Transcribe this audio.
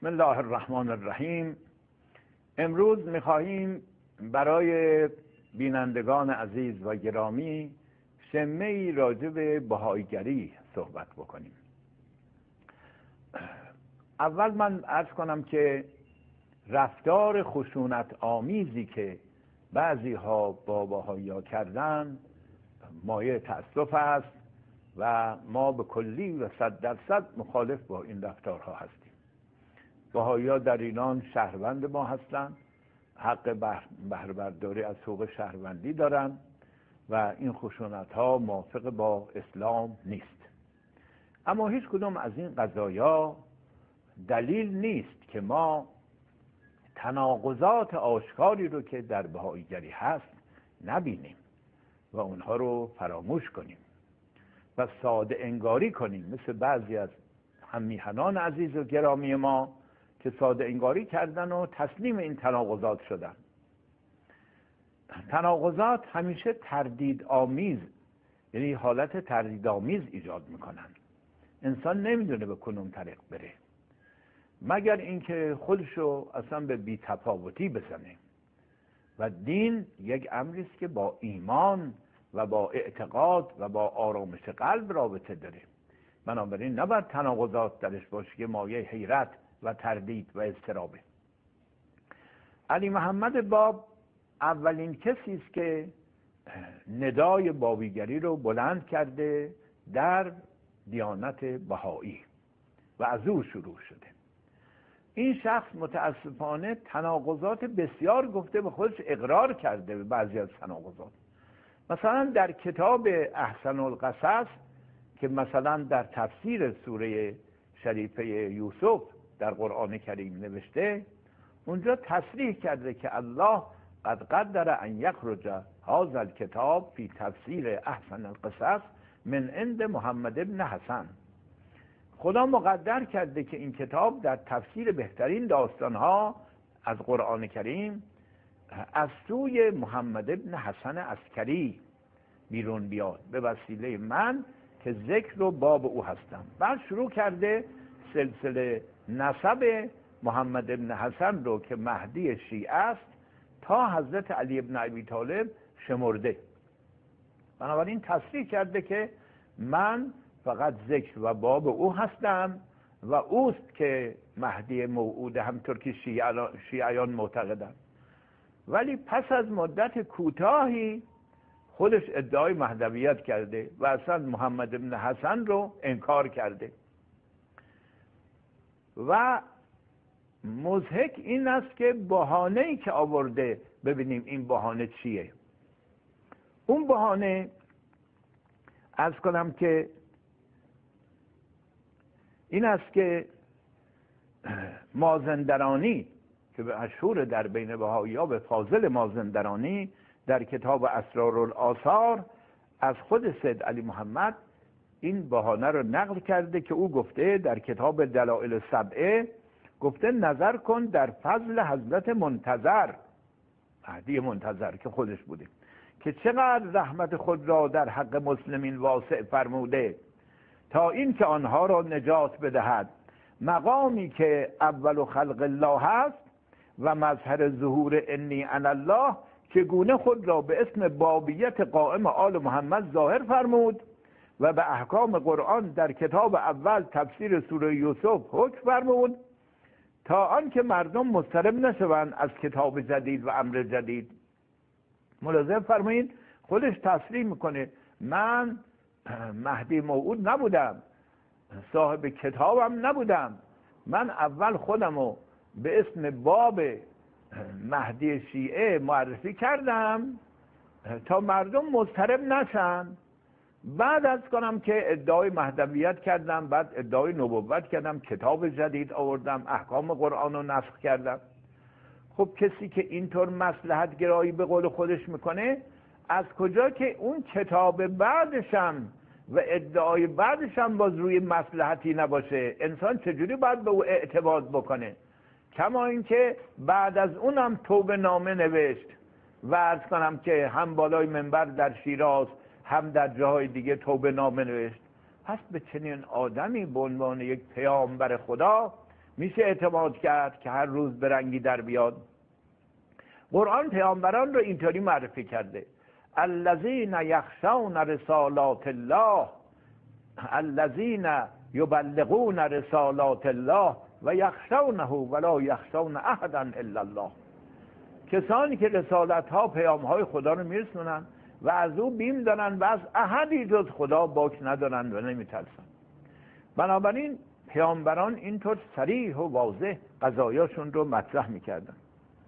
بسم الله الرحمن الرحیم. امروز می‌خواهیم برای بینندگان عزیز و گرامی شمه‌ای راجع به بهائیگری صحبت بکنیم. اول من عرض کنم که رفتار خشونت آمیزی که بعضی ها با بهائی‌ها کردن مایه تأسف است و ما به کلی و 100% مخالف با این رفتارها هستیم. بهائی‌ها در ایران شهروند ما هستند، حق بهره برداری از حقوق شهروندی دارند و این خشونت‌ها موافق با اسلام نیست. اما هیچ کدوم از این قضایا دلیل نیست که ما تناقضات آشکاری رو که در بهائیگری هست نبینیم و اونها رو فراموش کنیم و ساده انگاری کنیم، مثل بعضی از هممیهنان عزیز و گرامی ما که ساده انگاری کردن و تسلیم این تناقضات شدن. تناقضات همیشه تردید آمیز، یعنی حالت تردید آمیز ایجاد میکنن. انسان نمیدونه به کدوم طریق بره مگر اینکه خودشو اصلا به بی‌تفاوتی بزنه و دین یک امری است که با ایمان و با اعتقاد و با آرامش قلب رابطه داره. بنابراین نباید تناقضات درش باشه که مایه حیرت و تردید و اضطرابه. علی محمد باب اولین کسی است که ندای بابیگری رو بلند کرده در دیانت بهایی و از او شروع شده. این شخص متاسفانه تناقضات بسیار گفته، به خودش اقرار کرده به بعضی از تناقضات. مثلا در کتاب احسن القصص که مثلا در تفسیر سوره شریفه یوسف در قرآن کریم نوشته، اونجا تصریح کرده که الله قد قدر ان یخرج هذا الکتاب فی تفسیر احسن القصص من عند محمد ابن حسن. خدا مقدر کرده که این کتاب در تفسیر بهترین داستانها از قرآن کریم از سوی محمد ابن حسن عسکری بیرون بیاد به وسیله من که ذکر و باب او هستم. بعد شروع کرده سلسله نسب محمد ابن حسن رو که مهدی شیعه است تا حضرت علی ابن ابی طالب شمرده. بنابراین تصریح کرده که من فقط ذکر و باب او هستم و اوست که مهدی موعود، همطور که شیعیان معتقدند. ولی پس از مدت کوتاهی خودش ادعای مهدویت کرده و اصلا محمد ابن حسن رو انکار کرده. و مضحک این است که بهانه‌ای که آورده، ببینیم این بهانه چیه. اون بهانه عرض کنم که این است که مازندرانی که مشهور در بین بهائی‌ها به فاضل مازندرانی در کتاب اسرارالآثار از خود سید علی محمد این بهانه رو نقل کرده که او گفته در کتاب دلائل سبعه، گفته نظر کن در فضل حضرت منتظر، مهدی منتظر که خودش بوده، که چقدر رحمت خود را در حق مسلمین واسع فرموده تا این که آنها را نجات بدهد. مقامی که اول خلق الله هست و مظهر ظهور انی انا الله، که گونه خود را به اسم بابیت قائم آل محمد ظاهر فرمود و به احکام قرآن در کتاب اول تفسیر سوره یوسف حکم فرمود تا آنکه مردم مضطرب نشوند از کتاب جدید و امر جدید. ملاحظه فرمایید خودش تصریح میکنه من مهدی موعود نبودم، صاحب کتابم نبودم، من اول خودمو به اسم باب مهدی شیعه معرفی کردم تا مردم مضطرب نشن. بعد از کنم که ادعای مهدویت کردم، بعد ادعای نبوت کردم، کتاب جدید آوردم، احکام قرآن رو نسخ کردم. خب کسی که اینطور مصلحت گرایی به قول خودش میکنه، از کجا که اون کتاب بعدشم و ادعای بعدشم باز روی مصلحتی نباشه، انسان چجوری باید به او اعتماد بکنه؟ کما اینکه بعد از اونم توبه نامه نوشت و عرض کنم که هم بالای منبر در شیراز هم در جاهای دیگه توبه نامه نوشت. پس به چنین آدمی به عنوان یک پیامبر خدا میشه اعتماد کرد که هر روز به رنگی در بیاد؟ قرآن پیامبران رو اینطوری معرفی کرده: الذین یخشون رسالات الله، الذین یبلغون رسالات الله و یخشونه ولا یخشون احدا الا الله. کسانی که رسالت ها، پیام های خدا رو میرسونن و از او بیم دارن و از احدی جز خدا باک ندارن و نمیترسن. بنابراین پیامبران اینطور صریح و واضح قضایاشون رو مطرح میکردن.